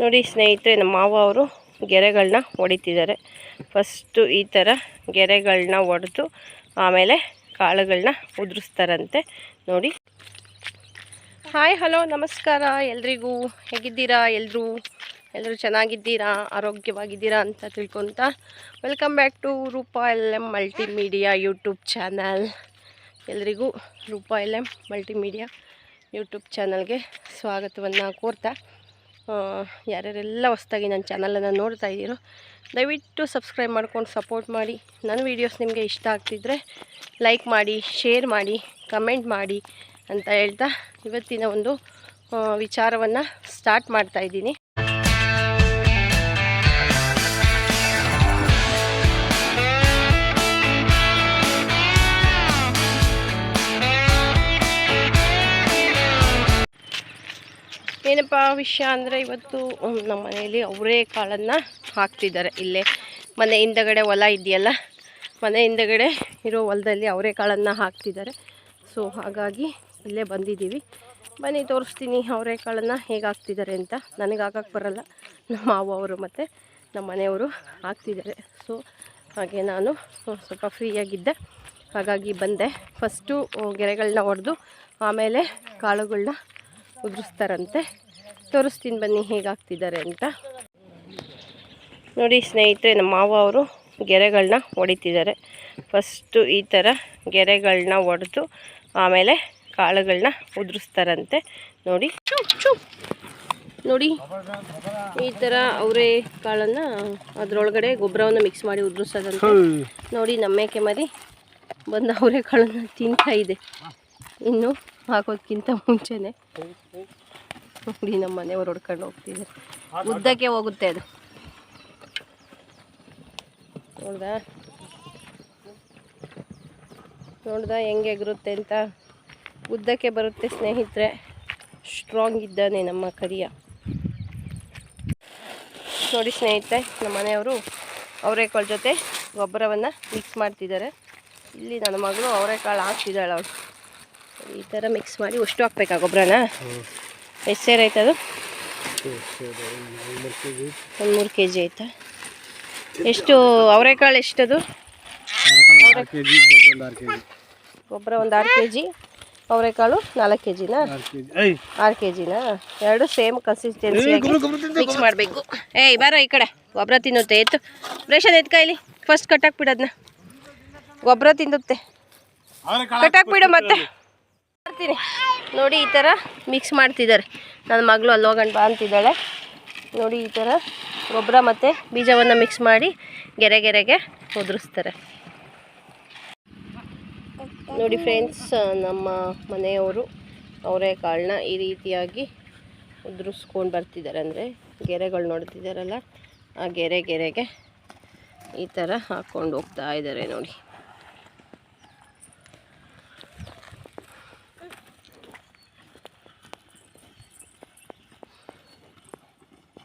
ನೋಡಿ ಸ್ನೇಹಿತರೆ, ನಮ್ಮ ಮಾವ ಅವರು ಗೆರೆಗಳನ್ನ ಹೊಡಿತಿದ್ದಾರೆ. ಫಸ್ಟು ಈ ಥರ ಗೆರೆಗಳನ್ನ ಹೊಡೆದು ಆಮೇಲೆ ಕಾಳುಗಳನ್ನ ಉದುರಿಸ್ತಾರಂತೆ. ನೋಡಿ. ಹಾಯ್, ಹಲೋ, ನಮಸ್ಕಾರ ಎಲ್ರಿಗೂ. ಹೇಗಿದ್ದೀರಾ? ಎಲ್ಲರೂ ಚೆನ್ನಾಗಿದ್ದೀರಾ, ಆರೋಗ್ಯವಾಗಿದ್ದೀರಾ ಅಂತ ತಿಳ್ಕೊತ welcome back to Rupa LM multimedia YouTube channel. ಎಲ್ರಿಗೂ ರೂಪಾ LM ಮಲ್ಟಿಮೀಡಿಯಾ ಯೂಟ್ಯೂಬ್ ಚಾನಲ್ಗೆ ಸ್ವಾಗತವನ್ನು ಕೋರ್ತಾ, ಯಾರ್ಯಾರೆಲ್ಲ ಹೊಸ್ದಾಗಿ ನನ್ನ ಚಾನಲನ್ನು ನೋಡ್ತಾ ಇದ್ದೀರೋ ದಯವಿಟ್ಟು ಸಬ್ಸ್ಕ್ರೈಬ್ ಮಾಡ್ಕೊಂಡು ಸಪೋರ್ಟ್ ಮಾಡಿ. ನನ್ನ ವೀಡಿಯೋಸ್ ನಿಮಗೆ ಇಷ್ಟ ಆಗ್ತಿದ್ರೆ ಲೈಕ್ ಮಾಡಿ, ಶೇರ್ ಮಾಡಿ, ಕಮೆಂಟ್ ಮಾಡಿ ಅಂತ ಹೇಳ್ತಾ ಇವತ್ತಿನ ಒಂದು ವಿಚಾರವನ್ನು ಸ್ಟಾರ್ಟ್ ಮಾಡ್ತಾಯಿದ್ದೀನಿ. ಏನಪ್ಪ ವಿಷಯ ಅಂದರೆ, ಇವತ್ತು ನಮ್ಮ ಮನೆಯಲ್ಲಿ ಅವರೆಕಾಳನ್ನು ಹಾಕ್ತಿದ್ದಾರೆ. ಇಲ್ಲೇ ಮನೆ ಹಿಂದಗಡೆ ಹೊಲ ಇದೆಯಲ್ಲ, ಮನೆ ಹಿಂದಗಡೆ ಇರೋ ಹೊಲದಲ್ಲಿ ಅವರೆಕಾಳನ್ನು ಹಾಕ್ತಿದ್ದಾರೆ. ಸೊ ಹಾಗಾಗಿ ಇಲ್ಲೇ ಬಂದಿದ್ದೀವಿ. ಬನ್ನಿ ತೋರಿಸ್ತೀನಿ ಅವರೆಕಾಳನ್ನು ಹೇಗೆ ಹಾಕ್ತಿದ್ದಾರೆ ಅಂತ. ನನಗೆ ಹಾಕಕ್ಕೆ ಬರಲ್ಲ, ನಮ್ಮ ಮಾವ ಅವರು ಮತ್ತು ನಮ್ಮ ಮನೆಯವರು ಹಾಕ್ತಿದ್ದಾರೆ. ಸೊ ಹಾಗೆ ನಾನು ಸ್ವಲ್ಪ ಫ್ರೀಯಾಗಿದ್ದೆ, ಹಾಗಾಗಿ ಬಂದೆ. ಫಸ್ಟು ಗೆರೆಗಳನ್ನ ಹೊಡೆದು ಆಮೇಲೆ ಕಾಳುಗಳನ್ನ ಉದುರಿಸ್ತಾರಂತೆ. ತೋರಿಸ್ತೀನಿ ಬನ್ನಿ ಹೇಗೆ ಹಾಕ್ತಿದ್ದಾರೆ ಅಂತ. ನೋಡಿ ಸ್ನೇಹಿತರೆ, ನಮ್ಮ ಮಾವ ಅವರು ಗೆರೆಗಳನ್ನ ಹೊಡಿತಿದ್ದಾರೆ. ಫಸ್ಟು ಈ ಥರ ಗೆರೆಗಳನ್ನ ಹೊಡೆದು ಆಮೇಲೆ ಕಾಳುಗಳನ್ನ ಉದುರಿಸ್ತಾರಂತೆ. ನೋಡಿ ನೋಡಿ, ಈ ಥರ ಅವರೆಕಾಳನ್ನು ಅದರೊಳಗಡೆ ಗೊಬ್ಬರವನ್ನು ಮಿಕ್ಸ್ ಮಾಡಿ ಉದುರಿಸೋದಂತೆ. ನೋಡಿ, ನಮ್ಮ ಮೇಕೆ ಮರಿ ಬಂದು ಅವರೆಕಾಳನ್ನು ತಿಂತಾ ಇದೆ, ಇನ್ನು ಹಾಕೋದಕ್ಕಿಂತ ಮುಂಚೆನೆ. ನೋಡಿ, ನಮ್ಮ ಮನೆಯವರು ಹೊಡ್ಕೊಂಡು ಹೋಗ್ತಿದ್ದಾರೆ. ಉದ್ದಕ್ಕೆ ಹೋಗುತ್ತೆ ಅದು. ನೋಡ್ದ ಹೆಂಗೆ ಎಗರುತ್ತೆ ಅಂತ. ಉದ್ದಕ್ಕೆ ಬರುತ್ತೆ ಸ್ನೇಹಿತರೆ. ಸ್ಟ್ರಾಂಗ್ ಇದ್ದಾನೆ ನಮ್ಮ ಕರಿಯ. ನೋಡಿ ಸ್ನೇಹಿತರೆ, ನಮ್ಮ ಮನೆಯವರು ಅವರೆಕಾಳು ಜೊತೆ ಗೊಬ್ಬರವನ್ನು ಮಿಕ್ಸ್ ಮಾಡ್ತಿದ್ದಾರೆ. ಇಲ್ಲಿ ನನ್ನ ಮಗಳು ಅವರೆಕಾಳು ಹಾಕ್ತಿದ್ದಾಳೆ. ಅವಳು ಈ ಥರ ಮಿಕ್ಸ್ ಮಾಡಿ ಅಷ್ಟು ಹಾಕ್ಬೇಕಾ ಗೊಬ್ಬರನ? ಎಷ್ಟು ಸೇರು ಆಯ್ತು ಅದು? 3 kg ಆಯ್ತಾ? ಎಷ್ಟು ಅವರೆಕಾಳು ಎಷ್ಟದು? ಗೊಬ್ಬರ ಒಂದು 6 kg, ಅವರೆಕಾಳು 4 kgನಾ? 6 kgನಾ? ಎರಡು ಸೇಮ್ ಕನ್ಸಿಸ್ಟೆನ್ಸಿಯಾಗಿ ಮಿಕ್ಸ್ ಮಾಡಬೇಕು. ಏಯ್ ಬಾರೋ ಈ ಕಡೆ, ಗೊಬ್ಬರ ತಿನ್ನುತ್ತೆ. ಎತ್ತು ರೇಷನ್ ಎತ್ಕಾಯಿಲಿ. ಫಸ್ಟ್ ಕಟ್ಟಾಕ್ಬಿಡೋದನ್ನ, ಗೊಬ್ಬರ ತಿನ್ನುತ್ತೆ. ಕಟ್ಟಾಕ್ಬಿಡು ಮತ್ತೆ. ಮಾಡ್ತೀನಿ ನೋಡಿ, ಈ ಥರ ಮಿಕ್ಸ್ ಮಾಡ್ತಿದ್ದಾರೆ. ನನ್ನ ಮಗಳು ಅಲ್ಲಿ ಹೋಗಂಡು ಬಾ ಅಂತಿದ್ದಾಳೆ. ನೋಡಿ, ಈ ಥರ ಗೊಬ್ಬರ ಮತ್ತು ಬೀಜವನ್ನು ಮಿಕ್ಸ್ ಮಾಡಿ ಗೆರೆಗೆ ಉದುರಿಸ್ತಾರೆ. ನೋಡಿ ಫ್ರೆಂಡ್ಸ್, ನಮ್ಮ ಮನೆಯವರು ಅವರೆಕಾಳನ್ನ ಈ ರೀತಿಯಾಗಿ ಉದುರಿಸ್ಕೊಂಡು ಬರ್ತಿದ್ದಾರೆ. ಅಂದರೆ ಗೆರೆಗಳು ನೋಡ್ತಿದ್ದಾರಲ್ಲ, ಆ ಗೆರೆಗೆ ಈ ಥರ ಹಾಕ್ಕೊಂಡು ಹೋಗ್ತಾ ಇದ್ದಾರೆ. ನೋಡಿ,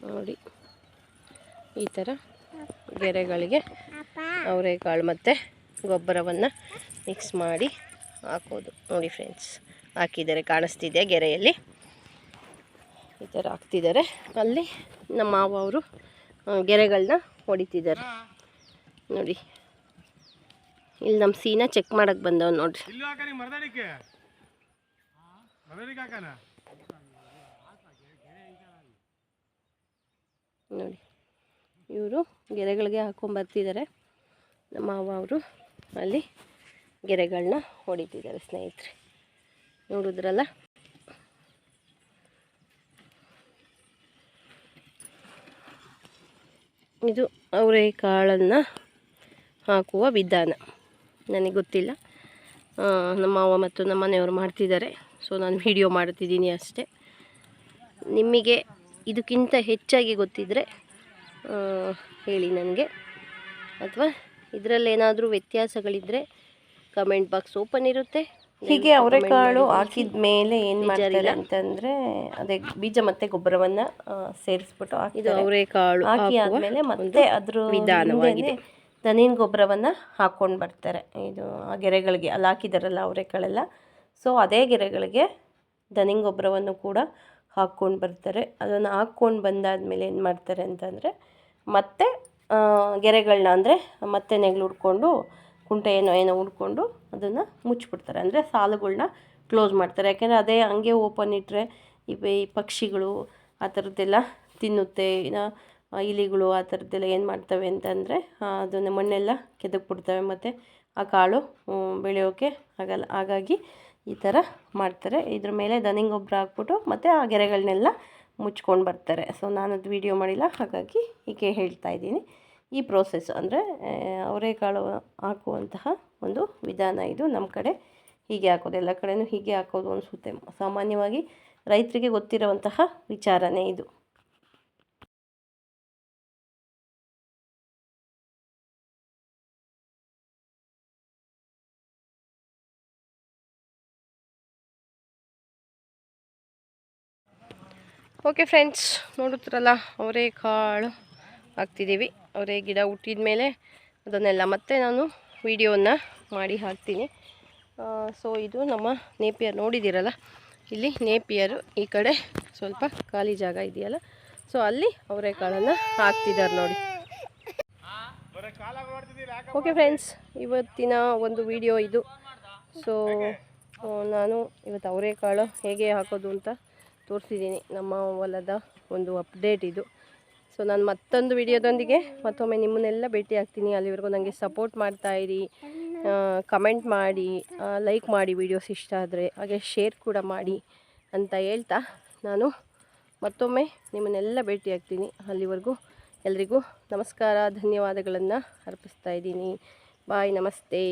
ನೋಡಿ ಈ ಥರ ಗೆರೆಗಳಿಗೆ ಅವರೆಕಾಳು ಮತ್ತು ಗೊಬ್ಬರವನ್ನು ಮಿಕ್ಸ್ ಮಾಡಿ ಹಾಕೋದು. ನೋಡಿ ಫ್ರೆಂಡ್ಸ್, ಹಾಕಿದ್ದಾರೆ, ಕಾಣಿಸ್ತಿದೆ ಗೆರೆಯಲ್ಲಿ. ಈ ಥರ ಹಾಕ್ತಿದ್ದಾರೆ. ಅಲ್ಲಿ ನಮ್ಮ ಮಾವ ಅವರು ಗೆರೆಗಳನ್ನ ಹೊಡಿತಿದ್ದಾರೆ. ನೋಡಿ, ಇಲ್ಲಿ ನಮ್ಮ ಸೀನಾ ಚೆಕ್ ಮಾಡೋಕ್ಕೆ ಬಂದವ್ ನೋಡ್ರಿ. ನೋಡಿ, ಇವರು ಗೆರೆಗಳಿಗೆ ಹಾಕೊಂಡ್ಬರ್ತಿದ್ದಾರೆ. ನಮ್ಮ ಮಾವ ಅವರು ಅಲ್ಲಿ ಗೆರೆಗಳನ್ನ ಹೊಡಿತಿದ್ದಾರೆ. ಸ್ನೇಹಿತರೆ ನೋಡಿದ್ರಲ್ಲ, ಇದು ಅವರೆಕಾಳನ್ನು ಹಾಕುವ ವಿಧಾನ. ನನಗೆ ಗೊತ್ತಿಲ್ಲ, ನಮ್ಮ ಮಾವ ಮತ್ತು ನಮ್ಮ ಮನೆಯವರು ಮಾಡ್ತಿದ್ದಾರೆ. ಸೊ ನಾನು ವಿಡಿಯೋ ಮಾಡ್ತಿದ್ದೀನಿ ಅಷ್ಟೇ. ನಿಮಗೆ ಇದಕ್ಕಿಂತ ಹೆಚ್ಚಾಗಿ ಗೊತ್ತಿದ್ದರೆ ಹೇಳಿ ನನಗೆ, ಅಥವಾ ಇದರಲ್ಲೇನಾದರೂ ವ್ಯತ್ಯಾಸಗಳಿದ್ದರೆ ಕಮೆಂಟ್ ಬಾಕ್ಸ್ ಓಪನ್ ಇರುತ್ತೆ. ಹೀಗೆ ಅವರೆಕಾಳು ಹಾಕಿದ ಮೇಲೆ ಏನು ಮಾಡ್ತಾರೆ ಅಂತಂದರೆ, ಅದೇ ಬೀಜ ಮತ್ತು ಗೊಬ್ಬರವನ್ನು ಸೇರಿಸ್ಬಿಟ್ಟು ಇದು ಅವರೆಕಾಳು ಹಾಕಿ ಆದಮೇಲೆ ಮತ್ತೆ ಅದ್ರ ವಿಧಾನವಾಗಿದೆ ದನಿನ ಗೊಬ್ಬರವನ್ನು ಹಾಕ್ಕೊಂಡು ಬರ್ತಾರೆ. ಇದು ಆ ಗೆರೆಗಳಿಗೆ ಅಲ್ಲಿ ಹಾಕಿದಾರಲ್ಲ ಅವರೆಕಾಳೆಲ್ಲ, ಸೊ ಅದೇ ಗೆರೆಗಳಿಗೆ ದನಿನ ಗೊಬ್ಬರವನ್ನು ಕೂಡ ಹಾಕ್ಕೊಂಡು ಬರ್ತಾರೆ. ಅದನ್ನು ಹಾಕ್ಕೊಂಡು ಬಂದಾದಮೇಲೆ ಏನು ಮಾಡ್ತಾರೆ ಅಂತಂದರೆ ಮತ್ತೆ ಗೆರೆಗಳನ್ನ ಅಂದರೆ ಮತ್ತೆ ನೆಗ್ಲು ಹುಡ್ಕೊಂಡು ಕುಂಟೆ ಏನೋ ಹುಡ್ಕೊಂಡು ಅದನ್ನು ಮುಚ್ಚಿಬಿಡ್ತಾರೆ. ಅಂದರೆ ಸಾಲುಗಳ್ನ ಕ್ಲೋಸ್ ಮಾಡ್ತಾರೆ. ಯಾಕೆಂದರೆ ಅದೇ ಹಂಗೆ ಓಪನ್ ಇಟ್ಟರೆ ಈ ಪಕ್ಷಿಗಳು ಆ ಥರದ್ದೆಲ್ಲ ತಿನ್ನುತ್ತೆ. ಇನ್ನು ಇಲಿಗಳು ಆ ಥರದ್ದೆಲ್ಲ ಏನು ಮಾಡ್ತವೆ ಅಂತಂದರೆ ಅದನ್ನು ಮಣ್ಣೆಲ್ಲ ಕೆದಕ್ಬಿಡ್ತವೆ ಮತ್ತು ಆ ಕಾಳು ಬೆಳೆಯೋಕ್ಕೆ ಆಗಲ್ಲ. ಹಾಗಾಗಿ ಈ ಥರ ಮಾಡ್ತಾರೆ. ಇದ್ರ ಮೇಲೆ ದನಿಂಗ್ ಗೊಬ್ಬರ ಹಾಕ್ಬಿಟ್ಟು ಮತ್ತು ಆ ಗೆರೆಗಳನ್ನೆಲ್ಲ ಮುಚ್ಕೊಂಡು ಬರ್ತಾರೆ. ಸೊ ನಾನದು ವೀಡಿಯೋ ಮಾಡಿಲ್ಲ, ಹಾಗಾಗಿ ಹೀಗೆ ಹೇಳ್ತಾ ಇದ್ದೀನಿ. ಈ ಪ್ರೋಸೆಸ್ ಅಂದರೆ ಅವರೆಕಾಳು ಹಾಕುವಂತಹ ಒಂದು ವಿಧಾನ ಇದು. ನಮ್ಮ ಕಡೆ ಹೀಗೆ ಹಾಕೋದು, ಎಲ್ಲ ಕಡೆಯೂ ಹೀಗೆ ಹಾಕೋದು ಅನಿಸುತ್ತೆ. ಸಾಮಾನ್ಯವಾಗಿ ರೈತರಿಗೆ ಗೊತ್ತಿರುವಂತಹ ವಿಚಾರನೇ ಇದು. ಓಕೆ ಫ್ರೆಂಡ್ಸ್, ನೋಡುತ್ತೀರಲ್ಲ ಅವರೆಕಾಳು ಹಾಕ್ತಿದ್ದೀವಿ. ಅವರೆ ಗಿಡ ಹುಟ್ಟಿದ ಮೇಲೆ ಅದನ್ನೆಲ್ಲ ಮತ್ತೆ ನಾನು ವಿಡಿಯೋನ ಮಾಡಿ ಹಾಕ್ತೀನಿ. ಸೊ ಇದು ನಮ್ಮ ನೇಪಿಯರ್ ನೋಡಿದ್ದೀರಲ್ಲ, ಇಲ್ಲಿ ನೇಪಿಯರು ಈ ಕಡೆ ಸ್ವಲ್ಪ ಖಾಲಿ ಜಾಗ ಇದೆಯಲ್ಲ, ಸೊ ಅಲ್ಲಿ ಅವರೆಕಾಳನ್ನು ಹಾಕ್ತಿದ್ದಾರೆ ನೋಡಿ. ಓಕೆ ಫ್ರೆಂಡ್ಸ್, ಇವತ್ತಿನ ಒಂದು ವಿಡಿಯೋ ಇದು. ಸೊ ನಾನು ಇವತ್ತು ಅವರೆಕಾಳು ಹೇಗೆ ಹಾಕೋದು ಅಂತ ತೋರಿಸಿದ್ದೀನಿ. ನಮ್ಮ ಹೊಲದ ಒಂದು ಅಪ್ಡೇಟ್ ಇದು. ಸೊ ನಾನು ಮತ್ತೊಂದು ವಿಡಿಯೋದೊಂದಿಗೆ ಮತ್ತೊಮ್ಮೆ ನಿಮ್ಮನ್ನೆಲ್ಲ ಭೇಟಿ ಆಗ್ತೀನಿ. ಅಲ್ಲಿವರೆಗೂ ನನಗೆ ಸಪೋರ್ಟ್ ಮಾಡ್ತಾಯಿರಿ, ಕಮೆಂಟ್ ಮಾಡಿ, ಲೈಕ್ ಮಾಡಿ ವಿಡಿಯೋಸ್ ಇಷ್ಟ ಆದರೆ, ಹಾಗೆ ಶೇರ್ ಕೂಡ ಮಾಡಿ ಅಂತ ಹೇಳ್ತಾ ನಾನು ಮತ್ತೊಮ್ಮೆ ನಿಮ್ಮನ್ನೆಲ್ಲ ಭೇಟಿ ಆಗ್ತೀನಿ. ಅಲ್ಲಿವರೆಗೂ ಎಲ್ರಿಗೂ ನಮಸ್ಕಾರ, ಧನ್ಯವಾದಗಳನ್ನು ಅರ್ಪಿಸ್ತಾ ಇದ್ದೀನಿ. ಬಾಯ್, ನಮಸ್ತೆ.